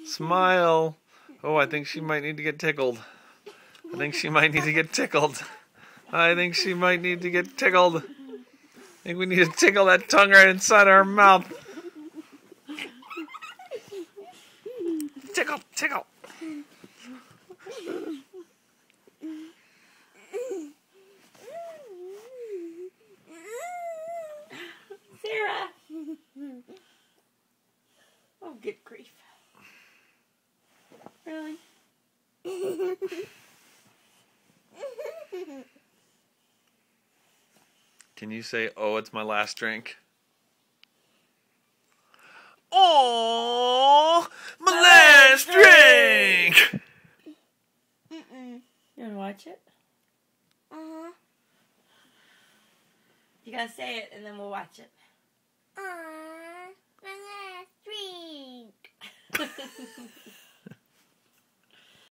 Smile. Oh, I think she might need to get tickled. I think she might need to get tickled. I think she might need to get tickled. I think we need to tickle that tongue right inside her mouth. Tickle, tickle. Sarah. Oh, good grief. Really? Can you say, "Oh, it's my last drink"? Oh, my last drink. You want to watch it? Uh-huh. You gotta say it and then we'll watch it. My last drink.